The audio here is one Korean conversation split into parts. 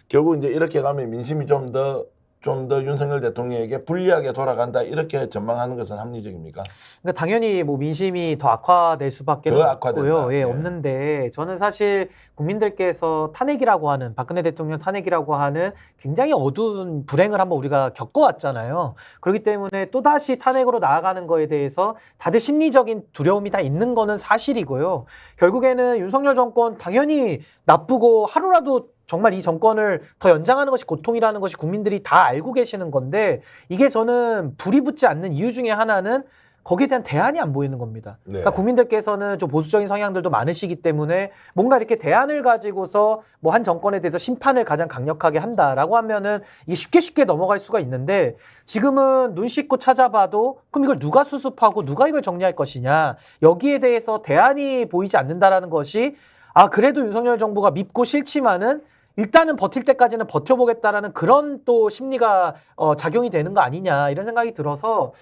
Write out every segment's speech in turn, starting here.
결국 이제 이렇게 가면 민심이 좀 더 윤석열 대통령에게 불리하게 돌아간다 이렇게 전망하는 것은 합리적입니까? 그러니까 당연히 뭐 민심이 더 악화될 수밖에 더 없고요. 악화된다. 예, 예. 없는데 저는 사실 국민들께서 탄핵이라고 하는 박근혜 대통령 탄핵이라고 하는 굉장히 어두운 불행을 한번 우리가 겪어왔잖아요. 그렇기 때문에 또다시 탄핵으로 나아가는 거에 대해서 다들 심리적인 두려움이 다 있는 거는 사실이고요. 결국에는 윤석열 정권 당연히 나쁘고 하루라도 정말 이 정권을 더 연장하는 것이 고통이라는 것이 국민들이 다 알고 계시는 건데 이게 저는 불이 붙지 않는 이유 중에 하나는 거기에 대한 대안이 안 보이는 겁니다. 네. 그러니까 국민들께서는 좀 보수적인 성향들도 많으시기 때문에 뭔가 이렇게 대안을 가지고서 뭐 한 정권에 대해서 심판을 가장 강력하게 한다라고 하면은 이게 쉽게 넘어갈 수가 있는데 지금은 눈 씻고 찾아봐도 그럼 이걸 누가 수습하고 누가 이걸 정리할 것이냐 여기에 대해서 대안이 보이지 않는다라는 것이 그래도 윤석열 정부가 밉고 싫지만은 일단은 버틸 때까지는 버텨보겠다라는 그런 또 심리가 작용이 되는 거 아니냐 이런 생각이 들어서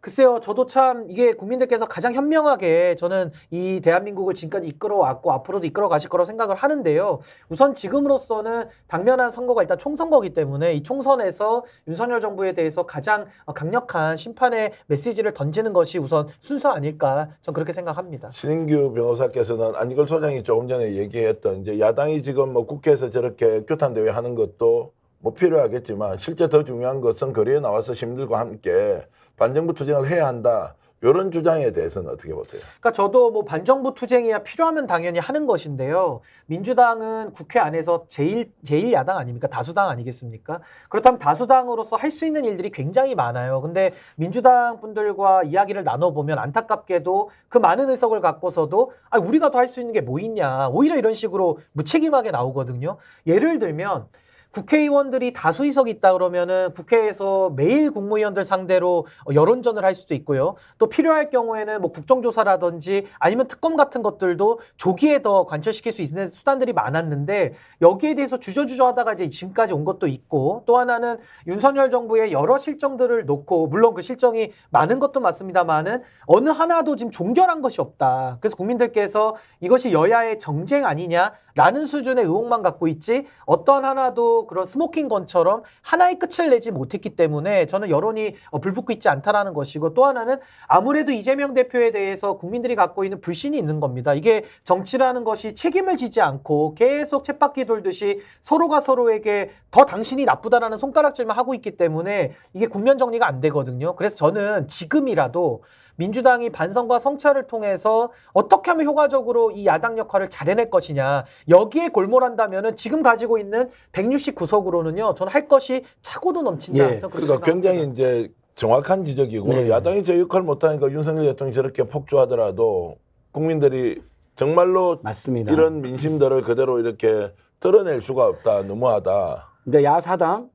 글쎄요, 저도 참 이게 국민들께서 가장 현명하게 저는 이 대한민국을 지금까지 이끌어왔고 앞으로도 이끌어 가실 거라고 생각을 하는데요. 우선 지금으로서는 당면한 선거가 일단 총선거기 때문에 이 총선에서 윤석열 정부에 대해서 가장 강력한 심판의 메시지를 던지는 것이 우선 순서 아닐까 전 그렇게 생각합니다. 신인규 변호사께서는 안희걸 소장이 조금 전에 얘기했던 이제 야당이 지금 뭐 국회에서 저렇게 교탄대회 하는 것도 뭐 필요하겠지만 실제 더 중요한 것은 거리에 나와서 시민들과 함께 반정부 투쟁을 해야 한다. 이런 주장에 대해서는 어떻게 보세요? 그러니까 저도 뭐 반정부 투쟁이야 필요하면 당연히 하는 것인데요. 민주당은 국회 안에서 제일 야당 아닙니까? 다수당 아니겠습니까? 그렇다면 다수당으로서 할 수 있는 일들이 굉장히 많아요. 근데 민주당 분들과 이야기를 나눠보면 안타깝게도 그 많은 의석을 갖고서도 우리가 더 할 수 있는 게 뭐 있냐. 오히려 이런 식으로 무책임하게 나오거든요. 예를 들면 국회의원들이 다수 의석이 있다 그러면은 국회에서 매일 국무위원들 상대로 여론전을 할 수도 있고요. 또 필요할 경우에는 뭐 국정조사라든지 아니면 특검 같은 것들도 조기에 더 관철시킬 수 있는 수단들이 많았는데 여기에 대해서 주저주저 하다가 이제 지금까지 온 것도 있고 또 하나는 윤석열 정부의 여러 실정들을 놓고 물론 그 실정이 많은 것도 맞습니다만은 어느 하나도 지금 종결한 것이 없다. 그래서 국민들께서 이것이 여야의 정쟁 아니냐라는 수준의 의혹만 갖고 있지 어떤 하나도 그런 스모킹건처럼 하나의 끝을 내지 못했기 때문에 저는 여론이 불붙고 있지 않다라는 것이고 또 하나는 아무래도 이재명 대표에 대해서 국민들이 갖고 있는 불신이 있는 겁니다. 이게 정치라는 것이 책임을 지지 않고 계속 쳇바퀴 돌듯이 서로가 서로에게 더 당신이 나쁘다라는 손가락질만 하고 있기 때문에 이게 국면 정리가 안 되거든요. 그래서 저는 지금이라도 민주당이 반성과 성찰을 통해서 어떻게 하면 효과적으로 이 야당 역할을 잘 해낼 것이냐 여기에 골몰한다면은 지금 가지고 있는 169석으로는요 저는 할 것이 차고도 넘친다. 예, 그러니까 굉장히 이제 정확한 지적이고 네. 야당이 저 역할을 못하니까 윤석열 대통령이 저렇게 폭주하더라도 국민들이 정말로 맞습니다. 이런 민심들을 그대로 이렇게 드러낼 수가 없다. 너무하다. 그러니까 야사당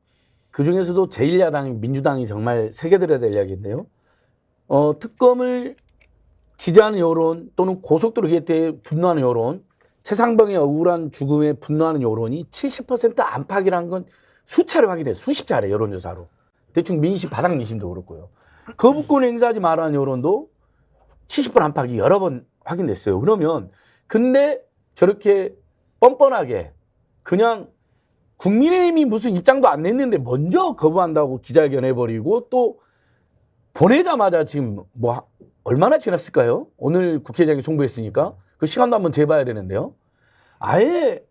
그중에서도 제1야당 민주당이 정말 새겨들어야 될 이야기인데요. 특검을 지지하는 여론 또는 고속도로 개혁에 분노하는 여론, 최상병의 억울한 죽음에 분노하는 여론이 70% 안팎이라는 건 수차례 확인됐어요. 수십 차례 여론조사로. 대충 민심, 바닥 민심도 그렇고요. 거부권 행사하지 말라는 여론도 70% 안팎이 여러 번 확인됐어요. 그러면 근데 저렇게 뻔뻔하게 그냥 국민의힘이 무슨 입장도 안 냈는데 먼저 거부한다고 기자회견 해버리고 또 보내자마자 지금 뭐 얼마나 지났을까요? 오늘 국회의장이 송부했으니까 그 시간도 한번 재봐야 되는데요. 아예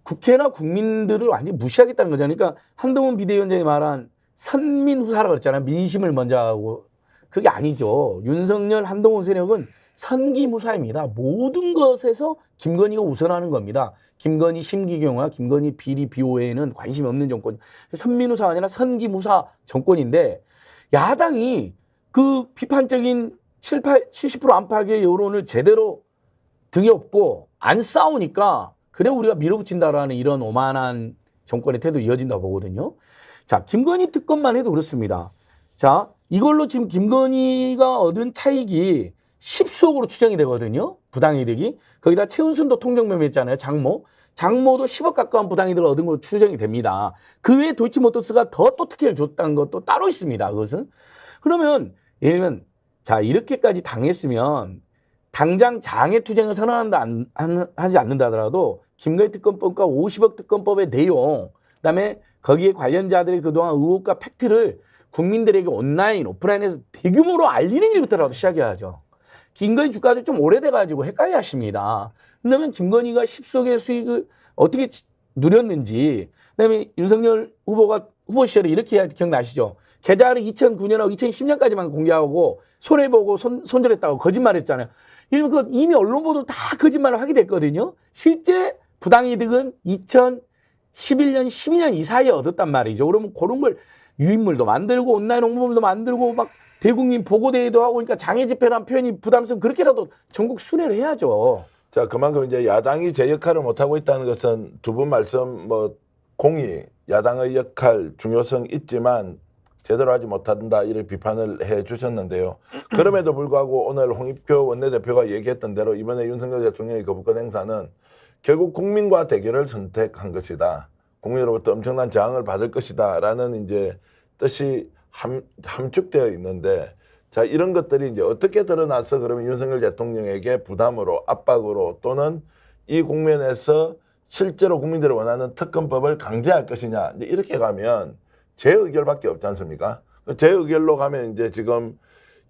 국회나 국민들을 완전히 무시하겠다는 거잖아요. 그러니까 한동훈 비대위원장이 말한 선민후사라고 그랬잖아요. 민심을 먼저 하고. 그게 아니죠. 윤석열, 한동훈 세력은 선기무사입니다. 모든 것에서 김건희가 우선하는 겁니다. 김건희 심기경과 김건희 비리 비호에는 관심이 없는 정권. 선민후사가 아니라 선기무사 정권인데 야당이 그 비판적인 70% 안팎의 여론을 제대로 등에 업고 안 싸우니까 그래 우리가 밀어붙인다라는 이런 오만한 정권의 태도 이어진다고 보거든요. 자, 김건희 특검만 해도 그렇습니다. 자, 이걸로 지금 김건희가 얻은 차익이 10수억으로 추정이 되거든요. 부당이득이. 거기다 최은순도 통정매매했잖아요. 장모도 10억 가까운 부당이득을 얻은 걸로 추정이 됩니다. 그 외에 도이치모터스가 더 또 특혜를 줬다는 것도 따로 있습니다. 그것은. 그러면 예를 들면 자 이렇게까지 당했으면 당장 장애 투쟁을 선언한다 하지 않는다 하더라도 김건희 특검법과 50억 특검법의 내용 그다음에 거기에 관련자들의 그동안 의혹과 팩트를 국민들에게 온라인, 오프라인에서 대규모로 알리는 일부터라도 시작해야죠. 김건희 주가도 좀 오래돼가지고 헷갈려 하십니다. 그러면 김건희가 10석의 수익을 어떻게 누렸는지, 그다음에 윤석열 후보가 후보 시절에 이렇게 기억나시죠? 계좌를 2009년하고 2010년까지만 공개하고 손해보고 손절했다고 거짓말했잖아요. 이미 언론 보도 다 거짓말을 하게 됐거든요. 실제 부당이득은 2011년, 12년 이 사이에 얻었단 말이죠. 그러면 그런 걸 유인물도 만들고 온라인 홍보물도 만들고 막 대국민 보고대회도 하고 그러니까 장애 집회라는 표현이 부담스러우면 그렇게라도 전국 순회를 해야죠. 자, 그만큼 이제 야당이 제 역할을 못하고 있다는 것은 두 분 말씀 공의, 야당의 역할, 중요성 있지만 제대로 하지 못한다 이런 비판을 해 주셨는데요. 그럼에도 불구하고 오늘 홍익표 원내대표가 얘기했던 대로 이번에 윤석열 대통령의 거부권 행사는 결국 국민과 대결을 선택한 것이다. 국민으로부터 엄청난 저항을 받을 것이다 라는 이제 뜻이 함축되어 있는데, 자, 이런 것들이 이제 어떻게 드러나서 그러면 윤석열 대통령에게 부담으로, 압박으로 또는 이 국면에서 실제로 국민들이 원하는 특검법을 강제할 것이냐, 이제 이렇게 가면 재의결밖에 없지 않습니까? 재의결로 가면 이제 지금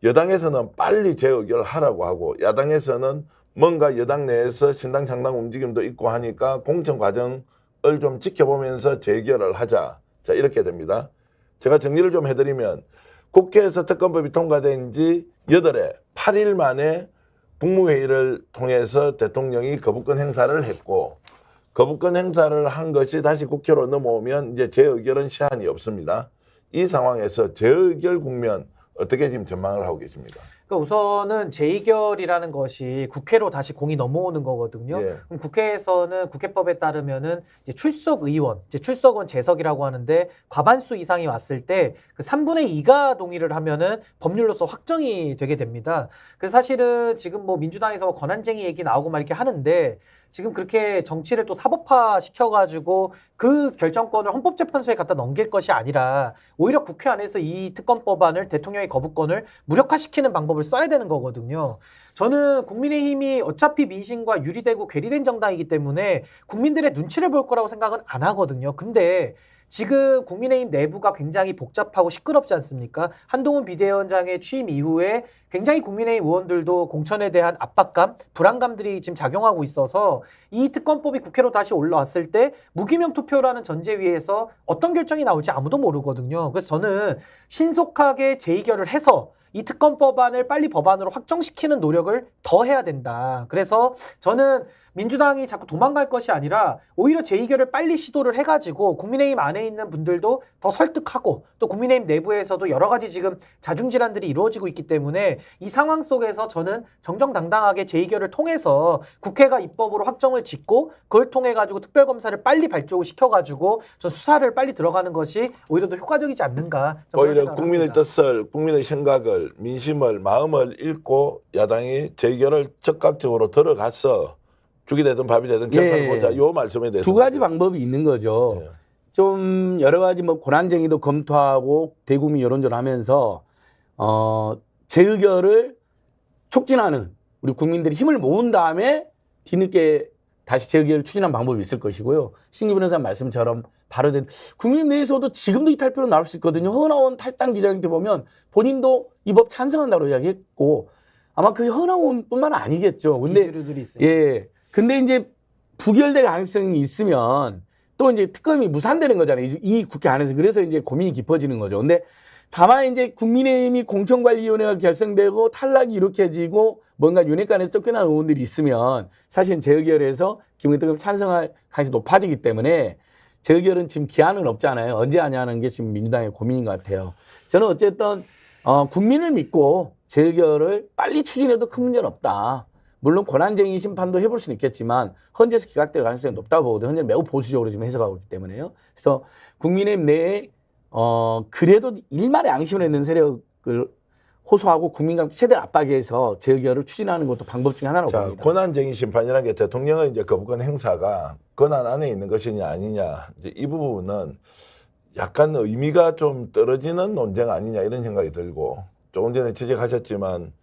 여당에서는 빨리 재의결을 하라고 하고, 야당에서는 뭔가 여당 내에서 신당 창당 움직임도 있고 하니까 공천 과정을 좀 지켜보면서 재의결을 하자. 자, 이렇게 됩니다. 제가 정리를 좀 해드리면, 국회에서 특검법이 통과된 지 8일 만에 국무회의를 통해서 대통령이 거부권 행사를 했고, 거부권 행사를 한 것이 다시 국회로 넘어오면 이제 재의결은 시한이 없습니다. 이 상황에서 재의결 국면 어떻게 지금 전망을 하고 계십니까? 그러니까 우선은 재의결이라는 것이 국회로 다시 공이 넘어오는 거거든요. 예. 그럼 국회에서는 국회법에 따르면은 이제 출석 의원, 이제 출석은 재석이라고 하는데 과반수 이상이 왔을 때 그 3분의 2가 동의를 하면은 법률로서 확정이 되게 됩니다. 그래서 사실은 지금 뭐 민주당에서 권한쟁의 얘기 나오고 막 이렇게 하는데 지금 그렇게 정치를 또 사법화 시켜가지고 그 결정권을 헌법재판소에 갖다 넘길 것이 아니라 오히려 국회 안에서 이 특검법안을 대통령의 거부권을 무력화시키는 방법을 써야 되는 거거든요. 저는 국민의힘이 어차피 민심과 유리되고 괴리된 정당이기 때문에 국민들의 눈치를 볼 거라고 생각은 안 하거든요. 근데 지금 국민의힘 내부가 굉장히 복잡하고 시끄럽지 않습니까? 한동훈 비대위원장의 취임 이후에 굉장히 국민의힘 의원들도 공천에 대한 압박감, 불안감들이 지금 작용하고 있어서 이 특검법이 국회로 다시 올라왔을 때 무기명 투표라는 전제 위에서 어떤 결정이 나올지 아무도 모르거든요. 그래서 저는 신속하게 재의결을 해서 이 특검법안을 빨리 법안으로 확정시키는 노력을 더 해야 된다. 그래서 저는 민주당이 자꾸 도망갈 것이 아니라 오히려 재의결을 빨리 시도를 해가지고 국민의힘 안에 있는 분들도 더 설득하고 또 국민의힘 내부에서도 여러 가지 지금 자중질환들이 이루어지고 있기 때문에 이 상황 속에서 저는 정정당당하게 재의결을 통해서 국회가 입법으로 확정을 짓고 그걸 통해 가지고 특별검사를 빨리 발족을 시켜가지고 전 수사를 빨리 들어가는 것이 오히려 더 효과적이지 않는가. 오히려 국민의 뜻을, 국민의 생각을, 민심을, 마음을 읽고 야당이 재의결을 적극적으로 들어가서 죽이 되든 밥이 되든 결판을 보자. 요 말씀에 대해서 두 가지 방법이 있는 거죠. 예. 좀 여러 가지 뭐 고난쟁이도 검토하고 대국민 여론전하면서 재의결을 촉진하는 우리 국민들이 힘을 모은 다음에 뒤늦게 다시 재의결을 추진한 방법이 있을 것이고요. 신기 변호사 말씀처럼 바로 된 국민 내에서도 지금도 이탈표로 나올 수 있거든요. 허나원 탈당 기자한테 보면 본인도 이 법 찬성한다고 이야기했고 아마 그 허나원뿐만 아니겠죠. 근데 기지류들이 있어요. 예. 근데 이제 부결될 가능성이 있으면 또 이제 특검이 무산되는 거잖아요. 이 국회 안에서. 그래서 이제 고민이 깊어지는 거죠. 근데 다만 이제 국민의힘이 공천관리위원회가 결성되고 탈락이 이룩해지고 뭔가 윤핵관에서 쫓겨난 의원들이 있으면 사실은 재의결에서 김건희 특검 찬성할 가능성이 높아지기 때문에 재의결은 지금 기한은 없잖아요. 언제 하냐는 게 지금 민주당의 고민인 것 같아요. 저는 어쨌든 국민을 믿고 재의결을 빨리 추진해도 큰 문제는 없다. 물론 권한쟁의 심판도 해볼 수는 있겠지만 헌재에서 기각될 가능성이 높다고 보거든요. 헌재는 매우 보수적으로 지금 해석하고 있기 때문에요. 그래서 국민의힘 내에 그래도 일말의 양심을 내는 세력을 호소하고 국민과 최대 압박해서 재의결을 추진하는 것도 방법 중에 하나라고 자, 봅니다. 권한쟁의 심판이라는 게 대통령의 이제 거부권 행사가 권한 안에 있는 것이냐 아니냐, 이제 이 부분은 약간 의미가 좀 떨어지는 논쟁 아니냐 이런 생각이 들고, 조금 전에 지적하셨지만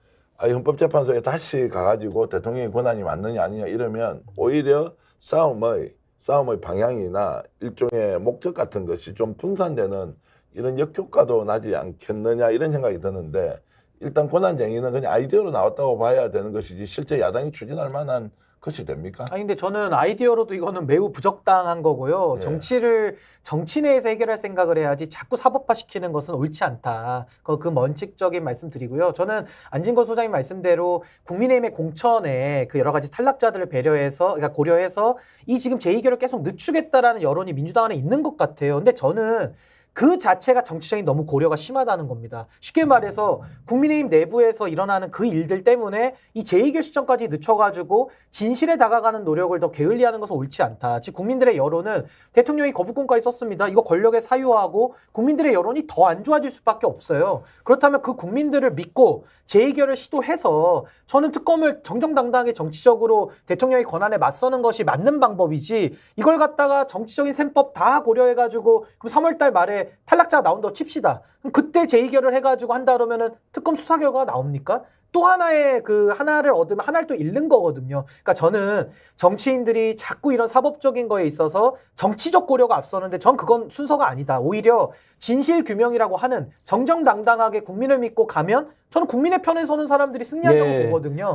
헌법재판소에 다시 가가지고 대통령의 권한이 맞느냐 아니냐 이러면 오히려 싸움의 싸움의 방향이나 일종의 목적 같은 것이 좀 분산되는 이런 역효과도 나지 않겠느냐 이런 생각이 드는데 일단 권한쟁의는 그냥 아이디어로 나왔다고 봐야 되는 것이지 실제 야당이 추진할 만한 것이 됩니까? 아니 근데 저는 아이디어로도 이거는 매우 부적당한 거고요. 예. 정치를 정치 내에서 해결할 생각을 해야지 자꾸 사법화시키는 것은 옳지 않다. 그 원칙적인 말씀 드리고요. 저는 안진걸 소장님 말씀대로 국민의힘의 공천에 그 여러 가지 탈락자들을 배려해서 그러니까 고려해서 이 지금 제2결을 계속 늦추겠다라는 여론이 민주당 안에 있는 것 같아요. 근데 저는 그 자체가 정치적인 너무 고려가 심하다는 겁니다. 쉽게 말해서 국민의힘 내부에서 일어나는 그 일들 때문에 이 제2결 시점까지 늦춰가지고 진실에 다가가는 노력을 더 게을리하는 것은 옳지 않다. 즉 국민들의 여론은 대통령이 거부권까지 썼습니다. 이거 권력에 사유하고 국민들의 여론이 더 안 좋아질 수밖에 없어요. 그렇다면 그 국민들을 믿고 제2결을 시도해서 저는 특검을 정정당당하게 정치적으로 대통령의 권한에 맞서는 것이 맞는 방법이지 이걸 갖다가 정치적인 셈법 다 고려해가지고 그럼 3월달 말에 탈락자가 나온다고 칩시다. 그럼 그때 제2결을 해가지고 한다 그러면은 특검 수사 결과가 나옵니까? 또 하나의 그 하나를 얻으면 하나를 또 잃는 거거든요. 그러니까 저는 정치인들이 자꾸 이런 사법적인 거에 있어서 정치적 고려가 앞서는데 전 그건 순서가 아니다. 오히려 진실 규명이라고 하는 정정당당하게 국민을 믿고 가면 저는 국민의 편에 서는 사람들이 승리한다고 예. 보거든요.